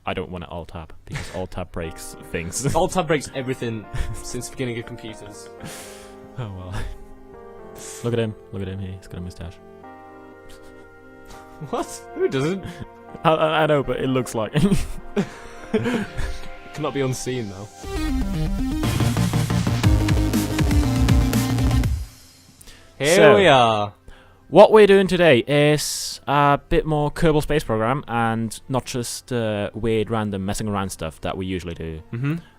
I don't want to alt-tab, because alt-tab breaks things. Alt-tab breaks everything since the beginning of computers. Oh well. Look at him here, he's got a moustache. What? Who doesn't? I know, but it looks like. Cannot be unseen though. Here we are. What we're doing today is a bit more Kerbal Space Program, and not just weird random messing around stuff that we usually do.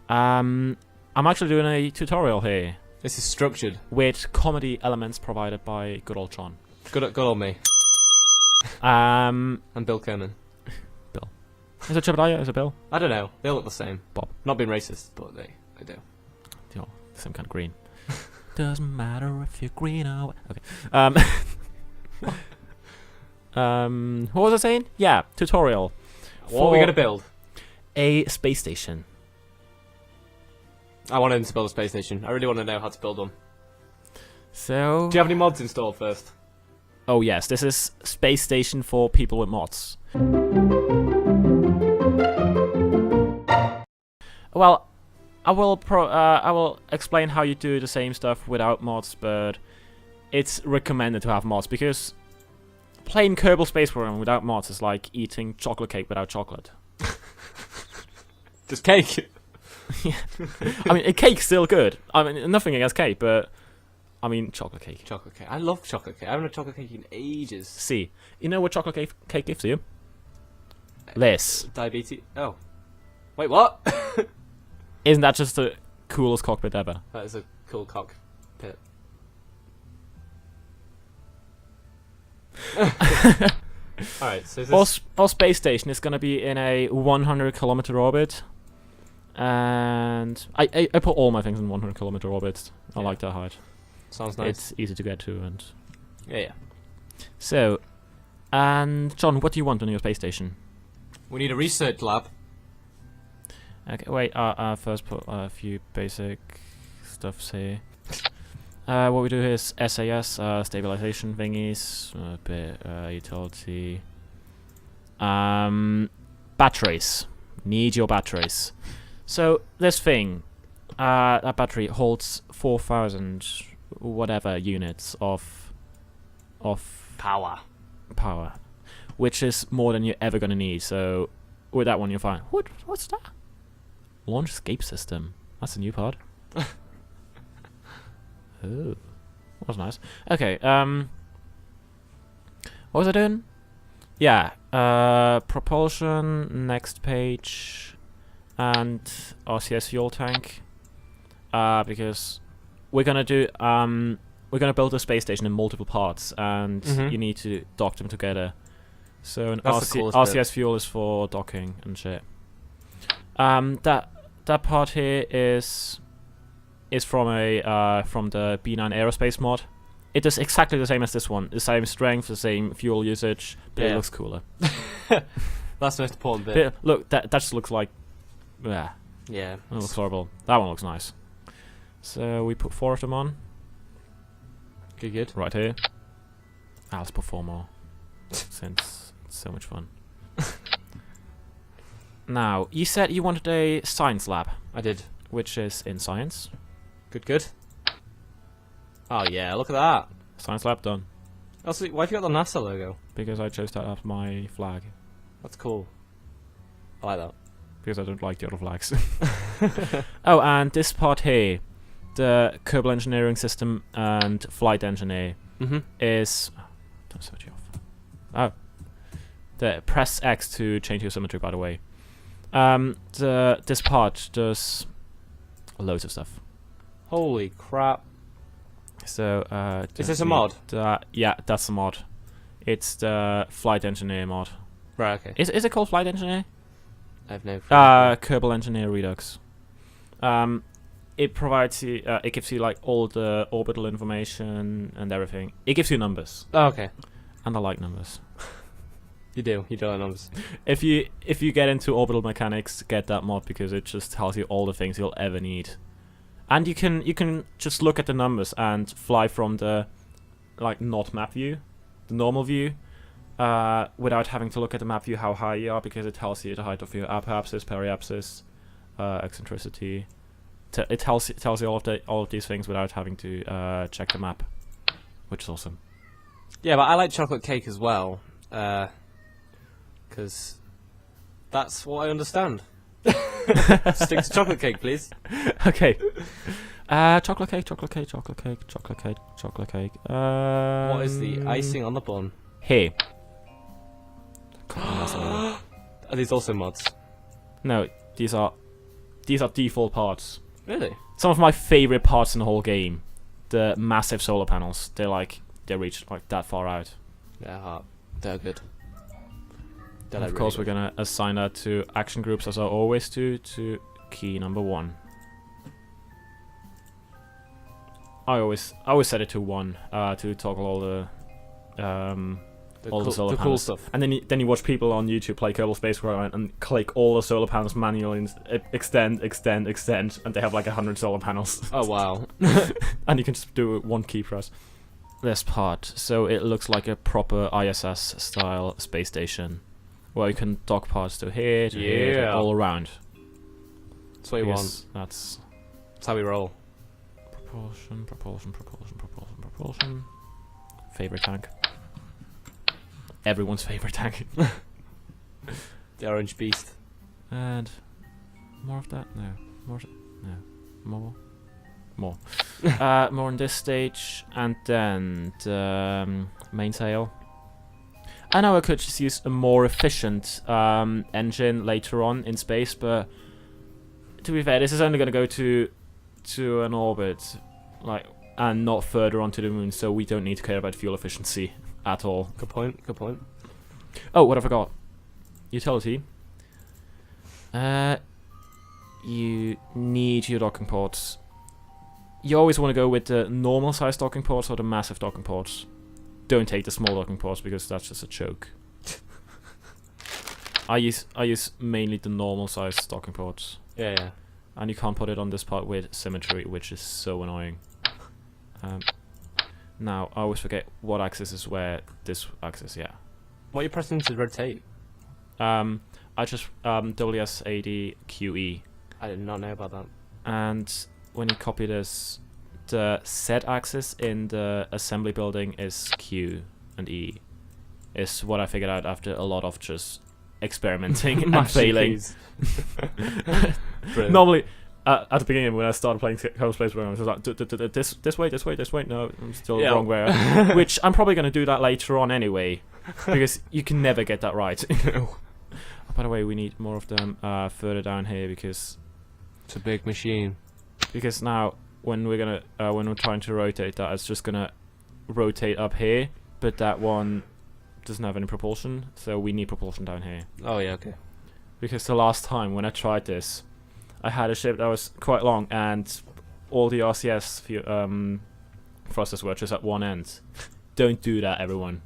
I'm actually doing a tutorial here. This is structured. With comedy elements provided by good old John. Good old me. And Bill Kerman. Bill. Is it Jebediah? Is it Bill? I don't know. They all look the same. Bob. Not being racist, but they do. You know, same kind of green. Doesn't matter if you're green or... Okay. What was I saying? Yeah, tutorial. What are we going to build? A space station. I want him to build a space station. I really want to know how to build one. So... Do you have any mods installed first? Oh yes, this is space station for people with mods. Well, I will explain how you do the same stuff without mods, but it's recommended to have mods, because playing Kerbal Space Program without mods is like eating chocolate cake without chocolate. Just cake. Yeah. I mean, a cake's still good. I mean, nothing against cake, but I mean, chocolate cake. Chocolate cake. I love chocolate cake. I haven't had chocolate cake in ages. See, you know what chocolate cake gives you? This. Diabetes. Oh. Wait, what? Isn't that just the coolest cockpit ever? That is a cool cockpit. Alright, so this... Our space station is going to be in a 100-kilometer orbit. And I put all my things in 100-kilometer orbits. I like that height. Sounds nice. It's easy to get to, and... Yeah. So, and John, what do you want on your space station? We need a research lab. Okay, wait, first put a few basic stuffs here. What we do here is SAS, stabilization thingies, a bit utility. Batteries. Need your batteries. So, this thing, that battery holds 4,000 whatever units of Power. Which is more than you're ever gonna need, so with that one you're fine. What's that? Launch escape system. That's a new part. Oh, that was nice. Okay, what was I doing? Yeah, propulsion, next page, and RCS fuel tank. Because we're gonna build a space station in multiple parts, and you need to dock them together. So an RCS fuel is for docking and shit. That part here is from the B9 Aerospace mod. It is exactly the same as this one. The same strength, the same fuel usage, but it looks cooler. That's the most important bit. Look, that just looks like... Yeah. Yeah. That looks horrible. That one looks nice. So we put 4 of them on. Good. Right here. Let's put 4 more. Since it's so much fun. Now, you said you wanted a science lab. I did. Which is in science. Good. Oh yeah, look at that. Science lab done. Also, why have you got the NASA logo? Because I chose that as my flag. That's cool. I like that. Because I don't like the other flags. Oh, and this part here, the Kerbal Engineering System and Flight Engineer is... Don't switch you off. Oh. Press X to change your symmetry, by the way. This part does loads of stuff. Holy crap. So, is this a mod? Yeah, that's a mod. It's the Flight Engineer mod. Right, okay. Is it called Flight Engineer? I have no... Kerbal Engineer Redux. It provides you, it gives you like all the orbital information and everything. It gives you numbers. Oh, okay. And I like numbers. You do like numbers. If you get into orbital mechanics, get that mod, because it just tells you all the things you'll ever need. And you can just look at the numbers and fly from the not map view, the normal view, without having to look at the map view how high you are, because it tells you the height of your apoapsis, periapsis, eccentricity. It tells you all of these things without having to check the map, which is awesome. Yeah, but I like chocolate cake as well, because that's what I understand. Stick to chocolate cake, please. Okay. Chocolate cake. What is the icing on the bun? Here. Are these also mods? No, these are default parts. Really? Some of my favorite parts in the whole game. The massive solar panels. They reach like that far out. They're hot. They're good. And of course, we're gonna assign that to action groups, as I always do, to key number 1. I always set it to 1 to toggle all the solar panels. Cool stuff. And then you watch people on YouTube play Kerbal Space Program and click all the solar panels manually and extend, and they have like 100 solar panels. Oh wow! And you can just do 1 key press. This part, so it looks like a proper ISS style space station, where you can dock parts to here, to here, all around. That's what you want. That's how we roll. Propulsion. Favorite tank. Everyone's favorite tank. The orange beast. And more of that? No. More. More on this stage, and then the mainsail. I know I could just use a more efficient engine later on in space, but to be fair, this is only going to go to an orbit, and not further onto the moon, so we don't need to care about fuel efficiency at all. Good point. Oh, what I forgot. Utility. You need your docking ports. You always want to go with the normal size docking ports or the massive docking ports. Don't take the small docking ports, because that's just a joke. I use mainly the normal size docking ports. Yeah. And you can't put it on this part with symmetry, which is so annoying. Now, I always forget what axis is where. This axis, yeah. What are you pressing to rotate? I just WSAD QE. I did not know about that. And when you copy this, the Z axis in the assembly building is Q and E. Is what I figured out after a lot of just experimenting and failing. Normally, at the beginning when I started playing Kerbal Space Program, I was like, this way. No, I'm still the wrong way. Which I'm probably going to do that later on anyway, because you can never get that right. By the way, we need more of them further down here, because it's a big machine. Because now, when we're trying to rotate that, it's just gonna rotate up here, but that one doesn't have any propulsion, so we need propulsion down here. Oh yeah, okay. Because the last time when I tried this, I had a ship that was quite long, and all the RCS thrusters were just at one end. Don't do that, everyone.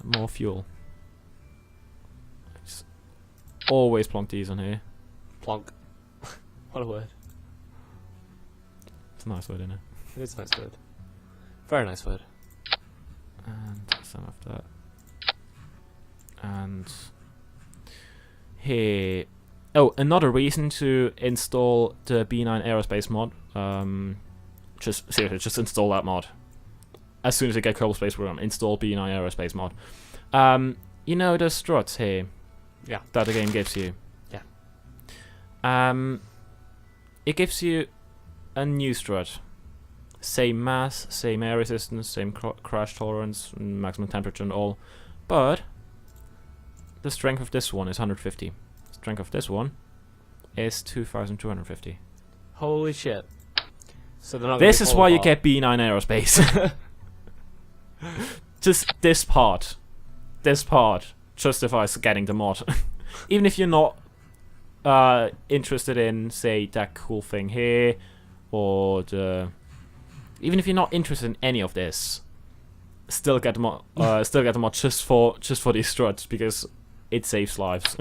More fuel. Just always plonk these on here. Plonk. What a word. It's a nice word, isn't it? It is a nice word. Very nice word. And some of that. And here. Oh, another reason to install the B9 Aerospace mod. Seriously, just install that mod. As soon as you get Kerbal Space Program, install B9 Aerospace mod. You know the struts here? Yeah. That the game gives you? Yeah. It gives you a new strut. Same mass, same air resistance, same crash tolerance, maximum temperature and all. But the strength of this one is 150. Strength of this one is 2,250. Holy shit. So they're not this is why you get B9 Aerospace. Just this part justifies getting the mod. Even if you're not interested in, say, that cool thing here, or even if you're not interested in any of this, still get the mod. Just for these struts, because it saves lives.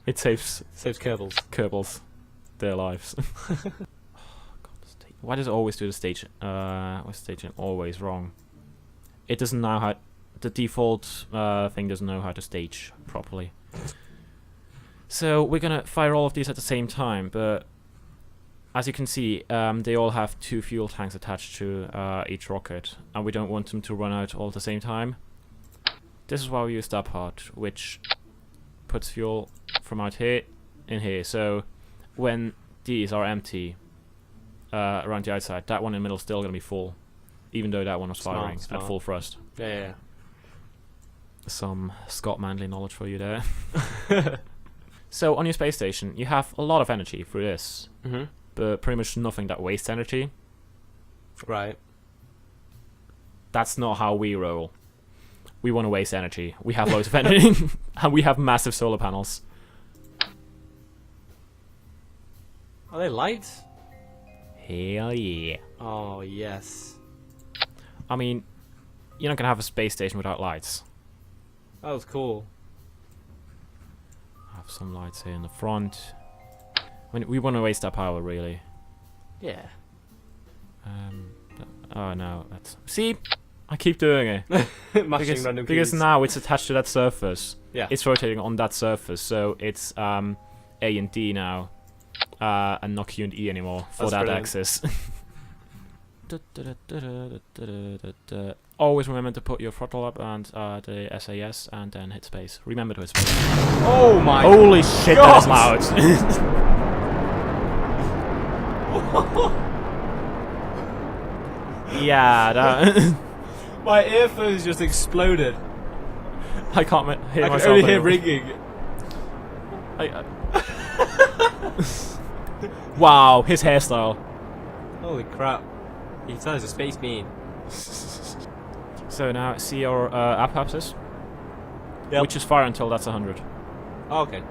It saves Kerbals, their lives. Oh, God, why does it always do the stage? Staging always wrong? It doesn't know how the default thing doesn't know how to stage properly. So we're gonna fire all of these at the same time, but as you can see, they all have 2 fuel tanks attached to each rocket, and we don't want them to run out all at the same time. This is why we use that part, which puts fuel from out here in here. So when these are empty around the outside, that one in the middle is still gonna be full, even though that one was firing at full thrust. Yeah. Some Scott Manley knowledge for you there. So on your space station, you have a lot of energy through this, but pretty much nothing that wastes energy. Right. That's not how we roll. We want to waste energy. We have loads of energy, and we have massive solar panels. Are they lights? Hell yeah. Oh, yes. I mean, you're not going to have a space station without lights. That was cool. I have some lights here in the front. I mean, we want to waste that power, really. Yeah. Oh no, that's... See? I keep doing it. because now it's attached to that surface. Yeah. It's rotating on that surface, so it's A and D now, and not Q and E anymore for that axis. Always remember to put your throttle up and the SAS, and then hit space. Remember to hit space. Oh my! Holy shit, that is loud! Yeah, that. My earphones just exploded. I can't hear myself. I can only hear ringing. Wow, his hairstyle. Holy crap! He sounds a space bean. So now see your apoapsis, which is fire until that's 100. Oh, okay.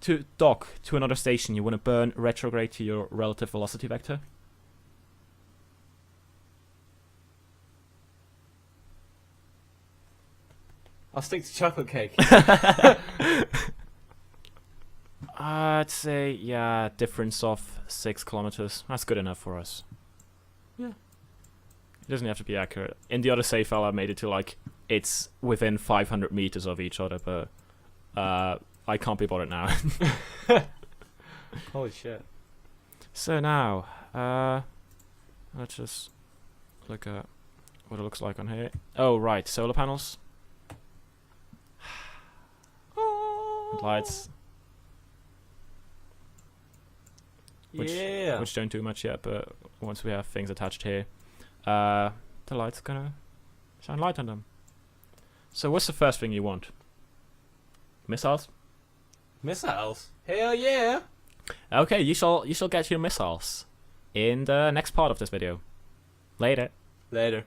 To dock to another station, you want to burn retrograde to your relative velocity vector. I'll stick to chocolate cake. I'd say, yeah, difference of 6 kilometers. That's good enough for us. Yeah. It doesn't have to be accurate. In the other save file, I made it to, like, it's within 500 meters of each other, but I can't be bothered now. Holy shit. So now, let's just look at what it looks like on here. Oh, right, solar panels. Lights. Which don't do much yet, but once we have things attached here, the lights are gonna shine light on them. So what's the first thing you want? Missiles? Missiles? Hell yeah! Okay, you shall get your missiles in the next part of this video. Later. Later.